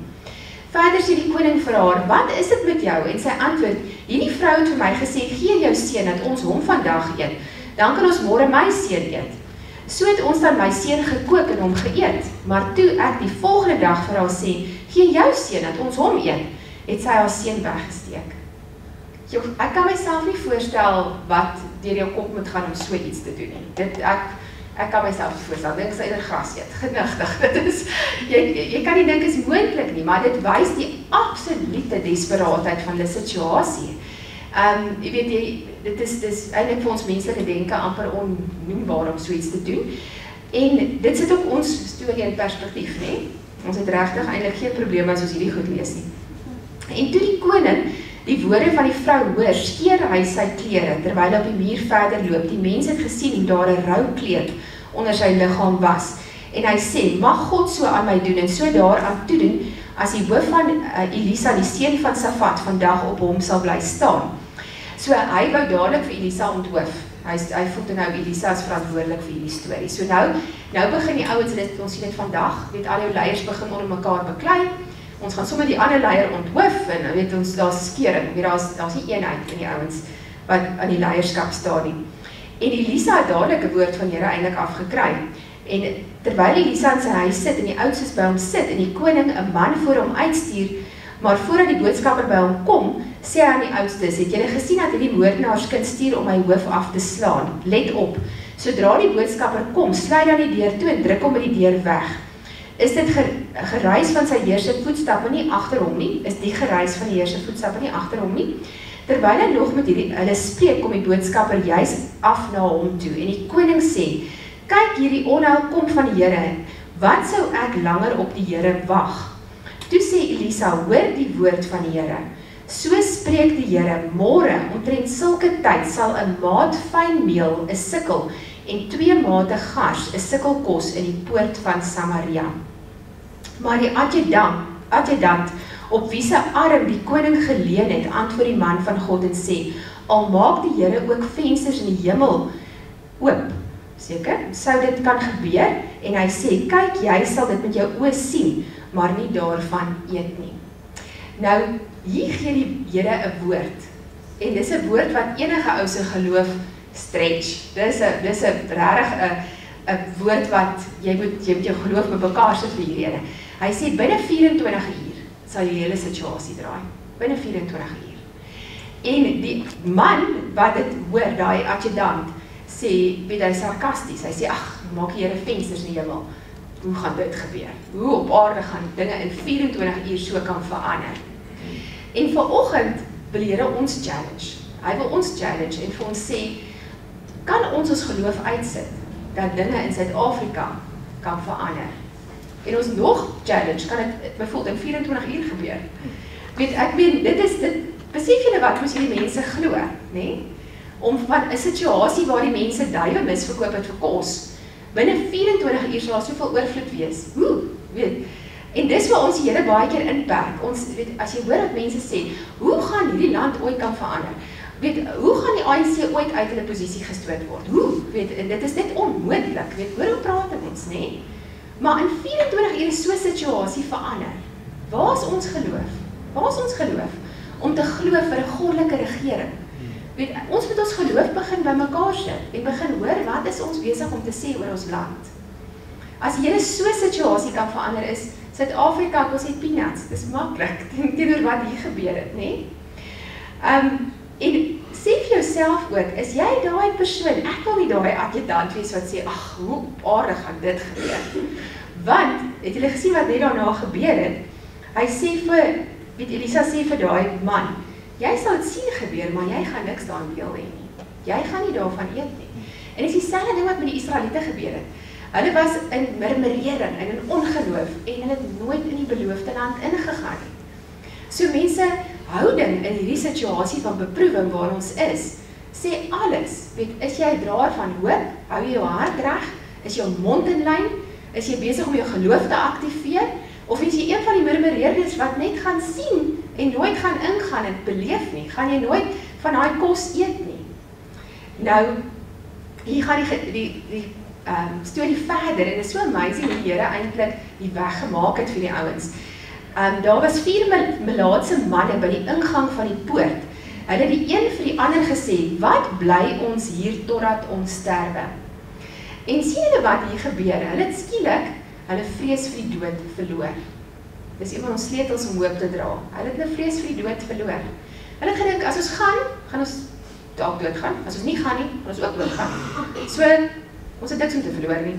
Verder sê die koning vir haar: "Wat is dit met jou?" En sy antwoord: "Hierdie vrou het vir my gesê: Gee jou seun dat ons hom vandag eet. Dan kan ons môre my seun eet." So het ons dan my seun gekook en hom geëet. Maar toe ek die volgende dag vir haar sê: "Gee jou seun dat ons hom eet," het sy haar seun weggesteek. Ek kan myself nie voorstel wat deur jou kop moet gaan om so iets te doen nie. Ek kan myself nie voorstel, dink sy in 'n gras eet, genigtig. Dit is jy kan nie dink is moontlik nie, maar dit wys die absolute desperaatheid van die situasie. Jy weet dit is eintlik vir ons menslike denke amper onnoembaar om so iets te doen. En dit sit ook ons storie in perspektief, né? Ons het regtig eintlik geen probleme as ons hierdie goed lees nie. En toe die koning die woorde van die vrou hoor, skeer hy sy klere terwyl hy op die muur verder loop. Die mense het gesien hoe daar 'n roukleed onder sy liggaam was. En hy sê: "Mag God so aan my doen en so daaraan toedoen as die hoof van Elisa, die seun van Safat, vandag op hom sal bly staan." So hy wou dadelik vir Elisa onthoof. Hy voel nou Elisa is verantwoordelik vir hierdie storie. So nou begin die ouens, ons sien dit vandag, weet al jou leiers begin onder mekaar beklei. Ons gaan sommer die ander leier onthoof en weet ons daar's skering. Weet daar's nie eenheid in die ouens wat aan die leierskap staan nie. En Elisa het dadelik 'n woord van Here eintlik afgekry. En terwyl Elisa in sy huis sit en die oudstes by hom sit en die koning 'n man voor hom uitstuur, maar voordat die boodskapper by hom kom, sê hy aan die oudstes: "Het julle gesien dat hierdie moordenaarskind stuur om my hoof af te slaan? Let op, sodra die boodskapper kom, sluit dan die deur toe en druk hom met die deur weg. Is dit geruis van sy heer se voetstappe nie agter hom nie? Is die geruis van die heer se voetstappe nie agter hom nie?" Terwyl hy nog met hulle spreek, kom die boodskapper juis af na hom toe en die koning sê: "Kyk, hierdie onheil kom van die Here. Wat sou ek langer op die Here wag?" Toe sê Elisa: "Hoor die woord van die Here. So spreek die Here: Môre omtrent sulke tyd sal 'n maat fyn meel, 'n sikkel, en 2 mate gars, 'n sikkel kos in die poort van Samaria." Maar die adjudant op wie se arm die koning geleun het, antwoord die man van God en sê: "Al maak die Here ook vensters in die hemel oop, seker, sou dit kan gebeur?" En hy sê: "Kyk, jy sal dit met jou oë sien, maar nie daarvan eet nie." Nou, hier gee die Here 'n woord. En dis 'n woord wat enige ou se geloof stretch. Dis 'n regtig 'n woord wat jy moet jou geloof met mekaar sit vir hierdie ene. Hy sê binne 24 uur sal die hele situasie draai. Binne 24 uur. En die man wat dit hoor, daai adjudant, sê, weet hy sarkasties. Hy sê: "Ag, maak die Here vensters in die hemel. Hoe gaan dit gebeur? Hoe op aarde gaan dinge in 24 uur so kan verander?" En vanoggend wil die Here ons challenge. Hy wil ons challenge en vir ons sê: kan ons geloof uitsit dat dinge in Suid-Afrika kan verander? En ons nog challenge, kan dit byvoorbeeld in 24 uur gebeur? Weet ek meen, besef julle wat moes hierdie mense glo, nê? Om van 'n situasie waar die mense duiwe misverkoop het vir kos, binne 24 uur sal daar soveel oorvloed wees. Weet, en dis waar ons die Here baie keer inperk. Ons weet, as jy hoor wat mense sê, hoe gaan hierdie land ooit kan verander? Weet, hoe gaan die ANC ooit uit hulle posisie gestoot word? Hoe? Weet, en dit is net onmoontlik. Weet, hoor hoe praat ons, nê? Maar in 24 uur is so 'n situasie verander. Waar is ons geloof? Waar is ons geloof? Om te glo vir 'n goddelike regering. Weet, ons moet ons geloof begin by mekaar sit en begin hoor wat is ons besig om te sê oor ons land. As jy so 'n situasie kan verander is, Suid-Afrika, ek wil sê peanuts, dis maklik teenoor wat hier gebeur het, nê? En sê vir jouself ook, is jy daai persoon, ek wil nie daai adjudant wees wat sê, ag, hoe aardig gaan dit gebeur. Want, het julle gesien wat net daarna gebeur het? Hy sê vir, weet Elisa sê vir daai man, Jy sal dit sien gebeur, maar jy gaan niks daarin deel hê nie. Jy gaan nie daarvan eet nie. En dit is dieselfde ding wat met die Israeliete gebeur het. Hulle was in murmurering en in ongeloof en hulle het nooit in die beloofde land ingegaan nie. So mense, houding in hierdie situasie van beproewing waar ons is, sê alles. Weet, is jy 'n draer van hoop? Hou jy jou hart reg? Is jou mond in lyn? Is jy besig om jou geloof te aktiveer? Of is jy een van die murmureerders wat net gaan sien en nooit gaan ingaan en beleef nie? Gaan jy nooit van daai kos eet nie? Nou, hier gaan die storie verder en dit is so amazing hoe die Here eintlik die weg gemaak het vir die ouens. Daar was 4 melaatse manne by die ingang van die poort. Hulle het die een vir die ander gesê, wat bly ons hier totdat ons sterwe? En sien julle wat hier gebeur? Hulle het skielik hulle vrees vir die dood verloor. Dis een van ons sleutels om hoop te dra. Hulle het 'n vrees vir die dood verloor. Hulle het gedink, as ons gaan ons dalk doodgaan. As ons nie gaan nie, gaan ons ook doodgaan. So, ons het niks om te verloor nie.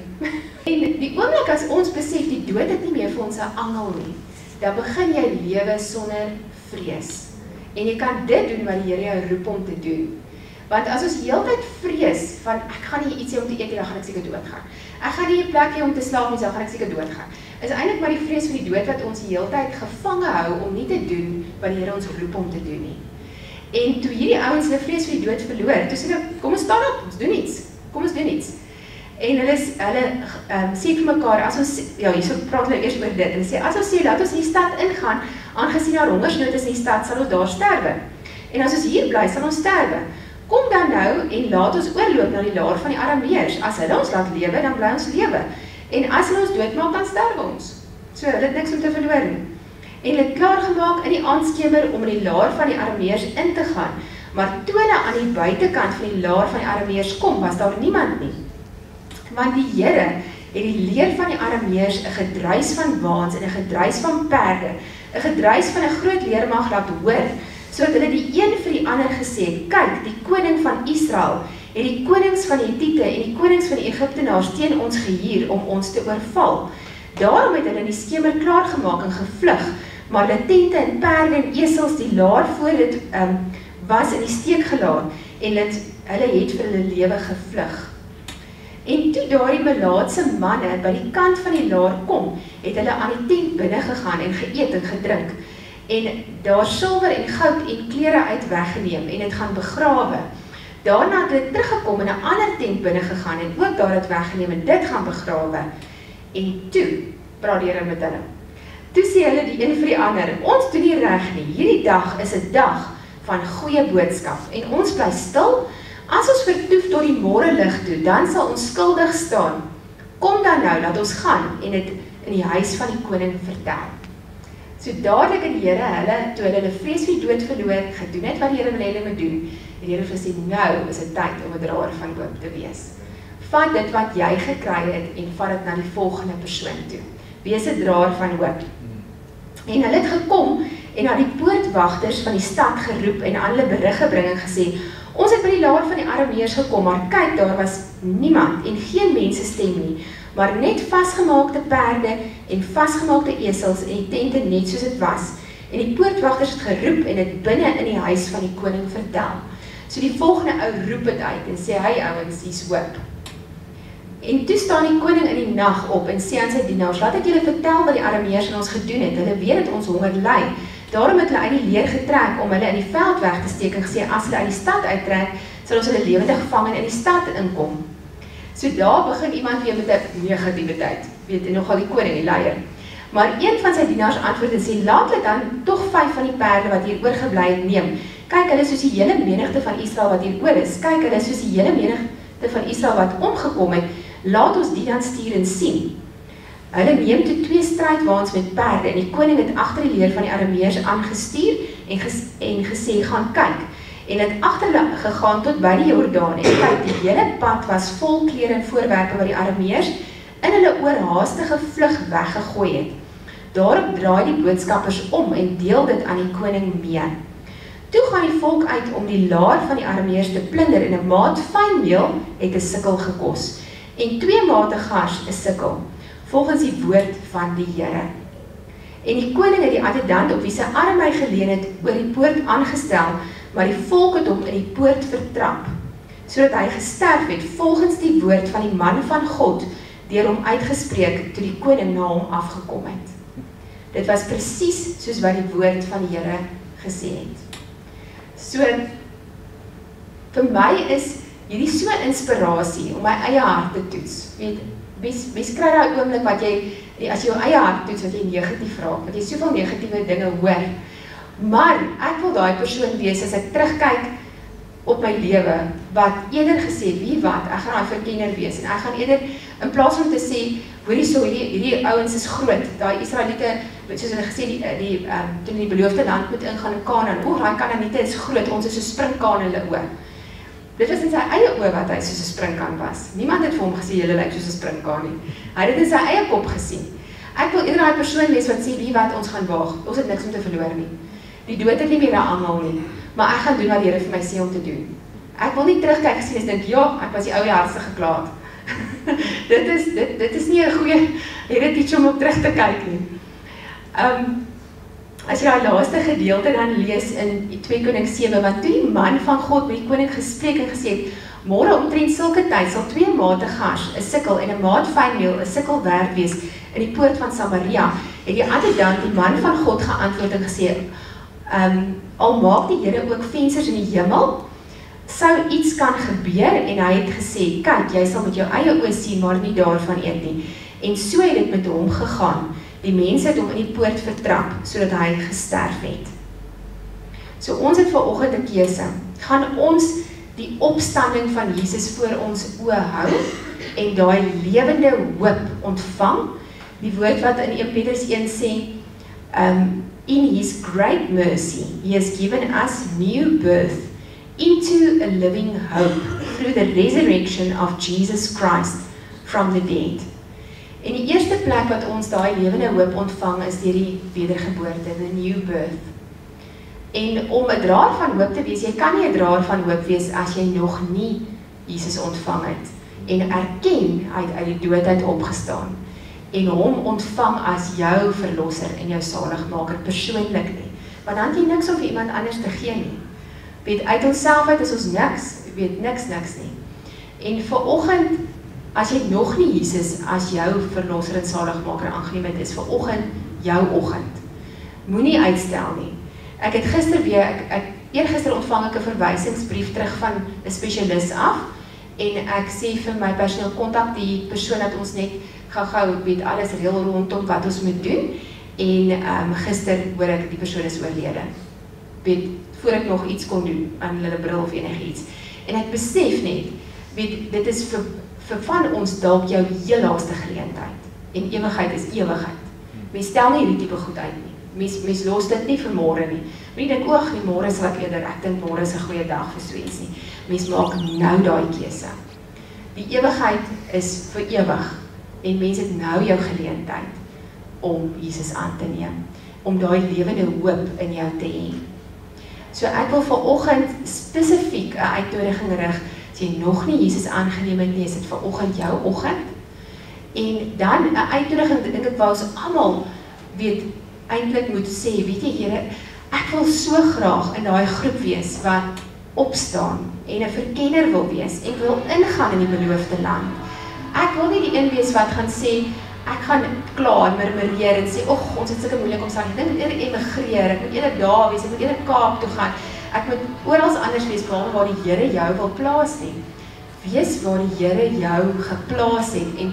En die oomblik as ons besef die dood het nie meer vir ons 'n angel nie, dan begin jy lewe sonder vrees. En jy kan dit doen wat die Here jou roep om te doen. Want as ons heeltyd vrees van ek gaan nie iets hê om te eet nie, dan gaan ek seker doodgaan. Ek gaan nie 'n plek hê om te slaap nie, dan gaan ek seker doodgaan. Is eintlik maar die vrees vir die dood wat ons heeltyd gevange hou om nie te doen wat die Here ons roep om te doen nie. En toe hierdie ouens hulle vrees vir die dood verloor, toe sê hulle, kom ons staan op, ons doen iets. Kom ons doen iets. En hulle sê vir mekaar, as ons, ja, hierso praat hulle eers oor dit, en sê, as ons sê, laat ons in die stad ingaan, aangesien daar hongersnood is in die stad, sal ons daar sterwe. En as ons hier bly, sal ons sterwe. Kom dan nou en laat ons oorloop na die laar van die Arameërs. As hulle ons laat lewe, dan bly ons lewe. En as hulle ons doodmaak, dan sterwe ons. So, hulle het niks om te verloor nie. En hulle het klaargemaak in die aandskemer om in die laar van die Arameërs in te gaan. Maar toe hulle aan die buitekant van die laar van die Arameërs kom, was daar niemand nie. Want die Here het die leer van die Arameërs 'n gedruis van waans en 'n gedruis van perde, 'n gedruis van 'n groot leermag laat hoor, sodat hulle die een vir die ander gesê het, kyk, die koning van Israel het die konings van die Hittite en die konings van die Egiptenaars teen ons gehuur om ons te oorval. Daarom het hulle die skemer klaargemaak en gevlug, maar hulle tente en perde en esels die laar voor dit was in die steek gelaat en hulle het vir hulle lewe gevlug. En toe daardie melaatse manne by die kant van die laar kom, het hulle aan die tent binne gegaan en geëet en gedrink. En daar silwer en goud en klere uit weggeneem en het gaan begrawe. Daarna het hulle teruggekom en 'n ander tent binne gegaan en ook daar het weggeneem en dit gaan begrawe. En toe praat die Here met hulle. Toe sê hulle die een vir die ander, ons doen nie reg nie. Hierdie dag is 'n dag van goeie boodskap en ons bly stil. As ons vertoef tot die môre lig toe, dan sal ons skuldig staan. Kom dan nou, laat ons gaan en dit in die huis van die koning vertel. So dadelik het die Here hulle, toe hulle vrees vir die dood verloor, gedoen het wat die Here wil hê hulle moet doen. Die Here gesê, nou is dit tyd om 'n draer van hoop te wees. Vat dit wat jy gekry het en vat dit na die volgende persoon toe. Wees 'n draer van hoop. En hulle het gekom en na die poortwagters van die stad geroep en aan hulle berig gebring en gesê, ons het by die laar van die Arameërs gekom, maar kyk, daar was niemand en geen mensestem nie, maar net vasgemaakte perde en vasgemaakte esels en die tente net soos dit was. En die poortwagters het geroep en dit binne in die huis van die koning vertel. So die volgende ou roep dit uit en sê, hey ouens, hier's hoop. En toe staan die koning in die nag op en sê aan sy dienaars, laat ek julle vertel wat die Arameërs aan ons gedoen het. Hulle weet dat ons honger ly. Daarom het hulle uit die leer getrek om hulle in die veld weg te steek en gesê, as hulle uit die stad uittrek, sal ons hulle lewendig vang en in die stad inkom. So daar begin iemand weer met 'n negativiteit, weet, en nogal die koning, die leier. Maar een van sy dienaars antwoord en sê, laat hulle dan tog 5 van die perde wat hier oorgebly het neem. Kyk, hulle soos die hele menigte van Israel wat hier oor is. Kyk, hulle soos die hele menigte van Israel wat omgekom het. Laat ons die dan stuur en sien. Hulle neem toe 2 strydwaans met perde en die koning het agter die leer van die Arameërs aangestuur en gesê, gaan kyk. En het agter hulle gegaan tot by die Jordaan en kyk, die hele pad was vol klere en voorwerpe wat die Arameërs in hulle oorhaastige vlug weggegooi het. Daarop draai die boodskappers om en deel dit aan die koning mee. Toe gaan die volk uit om die laar van die Arameërs te plunder en 'n maat fyn meel het 'n sikkel gekos en 2 mate gars 'n sikkel, volgens die woord van die Here. En die koning het die adjudant op wie sy arm hy geleen het, oor die poort aangestel, maar die volk het hom in die poort vertrap, sodat hy gesterf het, volgens die woord van die man van God, deur hom uitgespreek, toe die koning na hom afgekom het. Dit was presies soos wat die woord van die Here gesê het. So, vir my is hierdie so inspirasie om my eie hart te toets. Mens kry daai oomblik wat jy, as jy jou eie hart toets, wat jy negatief raak, wat jy soveel negatiewe dinge hoor. Maar ek wil daai persoon wees as ek terugkyk op my lewe, wat eerder gesê, wie wat, ek gaan daai verkenner wees, en ek gaan eerder, in plaas om te sê, hoorie so, hierdie ouens is groot, daai Israeliete, soos hulle gesê, toen die beloofde land moet ingaan in Kanaan, daai Kanaaniete is groot, ons is so springkaan in hulle oë. Dit was in sy eie oë wat hy soos 'n springkaan was. Niemand het vir hom gesê, julle lyk soos 'n springkaan nie. Hy het dit in sy eie kop gesien. Ek wil eerder daai persoon wees wat sê, wie wat, ons gaan waag, ons het niks om te verloor nie. Die dood het nie meer almal nie, maar ek gaan doen wat die Here vir my sê om te doen. Ek wil nie terugkyk gesien en dink, ja, ek was die ou jaarste geklaar. dit is nie 'n goeie heritage om op terug te kyk nie. As jy die laaste gedeelte dan lees in 2 Konings 7, want toe die man van God met die koning gespreek en gesê het, môre omtrent sulke tyd sal 2 mate gars, 'n sikkel en 'n maat fynmeel, 'n sikkel werd wees in die poort van Samaria, het die adjudant, die man van God, geantwoord en gesê, al maak die Here ook vensters in die hemel, sou iets kan gebeur, en hy het gesê, kyk, jy sal met jou eie oë sien, maar nie daarvan eet nie. En so het dit met hom gegaan. Die mense het hom in die poort vertrap, sodat hy gesterf het. So ons het vanoggend 'n keuse. Gaan ons die opstanding van Jesus voor ons oë hou, en daai lewende hoop ontvang? Die woord wat in 1 Petrus 1 sê, in his great mercy, he has given us new birth into a living hope through the resurrection of Jesus Christ from the dead. En die eerste plek wat ons daai lewende hoop ontvang is deur die wedergeboorte, the new birth. En om 'n draer van hoop te wees, jy kan nie 'n draer van hoop wees as jy nog nie Jesus ontvang het en erken hy het uit die dood uit opgestaan en hom ontvang as jou verlosser en jou saligmaker persoonlik nie. Want dan het jy niks om vir iemand anders te gee nie. Weet, uit onsself uit is ons niks, weet niks nie. En vanoggend, as jy nog nie Jesus as jou verlosser en saligmaker aangeneem het, is vanoggend jou oggend. Moenie uitstel nie. Ek het eergister ontvang ek 'n verwysingsbrief terug van 'n spesialis af, en ek sê vir my personeel kontak die persoon dat ons net gou-gou weet alles reël rondom wat ons moet doen, en gister hoor ek die persoon is oorlede. Weet, voor ek nog iets kon doen, aan hulle bril of enigiets. En ek besef net, weet, dit is vir van ons dalk jou heel laaste geleentheid. En ewigheid is ewigheid. Mens stel nie hierdie tipe goed uit nie. Mens los dit nie vir môre nie. Mens dink, oog, die môre sal ek eerder, ek dink môre is 'n goeie dag vir so iets nie. Mens maak nou daai keuse. Die ewigheid is vir ewig. En mens het nou jou geleentheid om Jesus aan te neem. Om daai lewende hoop in jou te hê. So ek wil vanoggend spesifiek 'n uitnodiging rig. As jy nog nie Jesus aangeneem het nie, is dit vanoggend jou oggend. En dan 'n uitnodiging, dink ek waar ons almal weet eintlik moet sê, weet jy Here, ek wil so graag in daai groep wees wat opstaan en 'n verkenner wil wees en wil ingaan in die beloofde land. Ek wil nie die een wees wat gaan sê, ek gaan klaar murmureer en sê, "Ag, ons het sulke moeilike omstandighede. Ek moet eerder emigreer, ek moet eerder daar wees, ek moet eerder Kaap toe gaan. Ek moet oral anders wees behalwe waar die Here jou wil plaas nie." Wees waar die Here jou geplaas het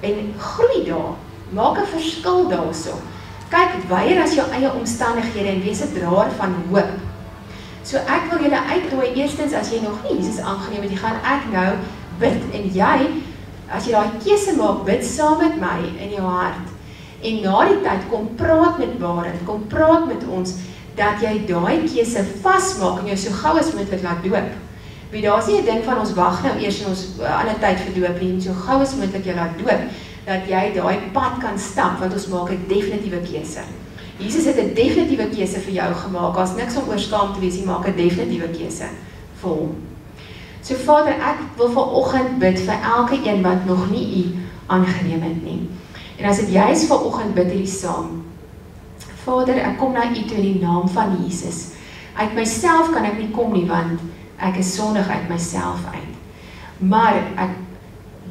en groei daar. Maak 'n verskil daarso. Kyk weier as jou eie omstandighede en wees 'n draer van hoop. So ek wil julle uitnooi, eerstens as jy nog nie Jesus aangeneem het, jy gaan ek nou bid en jy, as jy daai keuse maak, bid saam met my in jou hart. En na die tyd kom praat met Barend, kom praat met ons dat jy daai keuse vasmaak en jou so gou as moontlik laat doop. Wie daar's nie 'n ding van ons wag nou eers en ons ander tyd vir doop nie, so gou as moontlik jou laat doop, dat jy daai pad kan stap, want ons maak 'n definitiewe keuse. Jesus het 'n definitiewe keuse vir jou gemaak. Daar's niks om oor skaam te wees nie, maak 'n definitiewe keuse vir hom. So Vader, ek wil vanoggend bid vir elke een wat nog nie U aangeneem het nie. En as dit juis vanoggend bid hierdie saam, Vader, ek kom na U toe in die naam van Jesus. Uit myself kan ek nie kom nie, want ek is sondig uit myself uit. Maar ek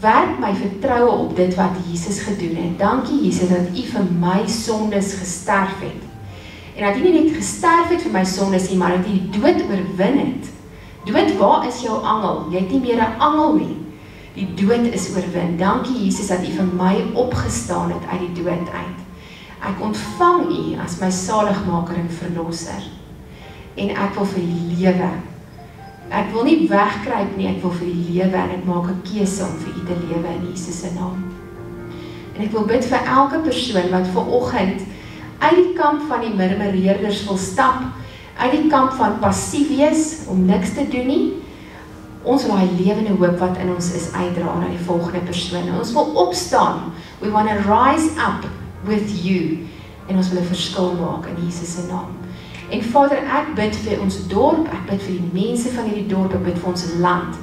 werk my vertroue op dit wat Jesus gedoen het. Dankie Jesus dat U vir my sondes gesterf het. En dat U nie net gesterf het vir my sondes nie, maar dat U die dood oorwin het. Dood, waar is jou angel? Jy het nie meer 'n angel nie. Die dood is oorwin. Dankie Jesus dat U vir my opgestaan het uit die dood uit. Ek ontvang U as my saligmaker en verlosser. En ek wil vir U lewe. Ek wil nie wegkruip nie, ek wil vir U lewe en ek maak 'n keuse om vir U te lewe in Jesus se naam. En ek wil bid vir elke persoon wat vanoggend uit die kamp van die murmureerders wil stap, uit die kamp van passief wees, om niks te doen nie. Ons wil die lewende hoop wat in ons is uitdra na die volgende persoon. Ons wil opstaan. We want to rise up with you. En ons wil 'n verskil maak in Jesus se naam. En Vader, ek bid vir ons dorp, ek bid vir die mense van hierdie dorp, ek bid vir ons land.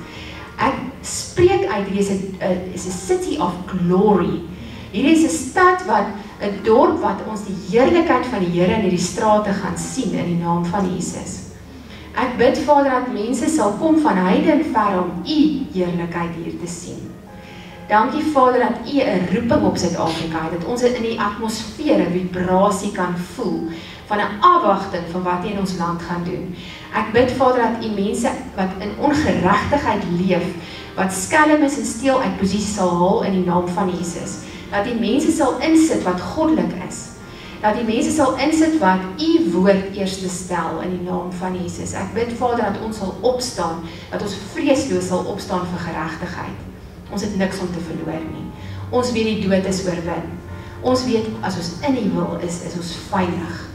Ek spreek uit, hierdie is 'n city of glory. Hierdie is 'n stad wat 'n dorp wat ons die heerlikheid van die Here in hierdie strate gaan sien in die naam van Jesus. Ek bid Vader dat mense sal kom van heide en ver om U heerlikheid hier te sien. Dankie Vader dat U 'n roeping op Suid-Afrika het, dat ons in die atmosfeer 'n vibrasie kan voel van 'n afwagting van wat U in ons land gaan doen. Ek bid Vader dat U mense wat in ongeregtigheid leef, wat skelm is en steel uit posisie sal haal in die naam van Jesus. Dat die mense sal insit wat goddelik is. Dat die mense sal insit wat U woord eerste stel in die naam van Jesus. Ek bid Vader dat ons sal opstaan, dat ons vreesloos sal opstaan vir geregtigheid. Ons het niks om te verloor nie. Ons weet die dood is oorwin. Ons weet as ons in U wil is ons veilig.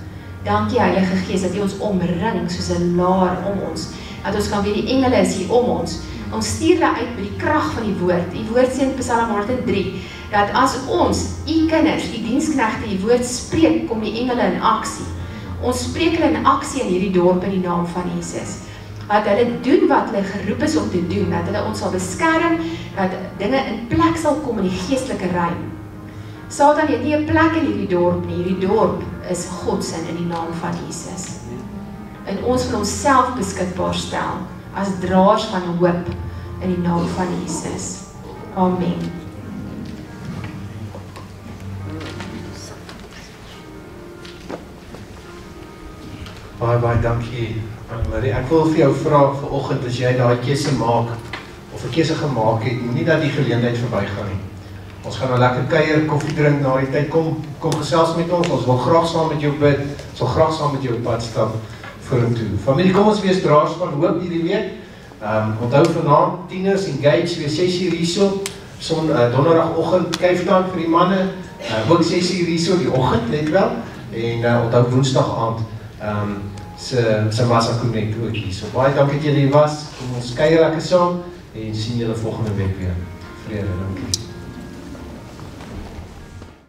Dankie Heilige Gees dat U ons omring soos 'n laar om ons. Dat ons kan weet die engele is hier om ons. Ons stuur hulle uit met die krag van die woord. Die woord sê in Psalm 103 dat as ons, U kinders, U diensknegte, U woord spreek, kom die engele in aksie. Ons spreek hulle in aksie in hierdie dorp in die naam van Jesus. Dat hulle doen wat hulle geroep is om te doen, dat hulle ons sal beskerm, dat dinge in plek sal kom in die geestelike ruim. Satan het nie 'n plek in hierdie dorp nie, hierdie dorp is God se in die naam van Jesus. En ons wil onsself beskikbaar stel as draers van hoop in die naam van Jesus. Amen. Baie dankie Anne-Marie. Ek wil vir jou vra vanoggend as jy daai keuse maak of 'n keuse gemaak het, moenie dat die geleentheid verbygaan nie. Ons gaan nou lekker kuier, koffie drink na die tyd, kom gesels met ons wil graag saam met jou bid, ons wil graag saam met jou pad stap vorentoe. Familie, kom ons wees draers van hoop hierdie week. Onthou vanaand, tieners, engage, weer 6 uur hierso, donderdagoggend, kuifdag vir die manne, ook 6 uur hierso die oggend, let wel, en onthou woensdag aand, se Massa Connect ook hier. So baie dankie dat julle hier was, kom ons kuier lekker saam, en sien julle volgende week weer. Vrede, dankie.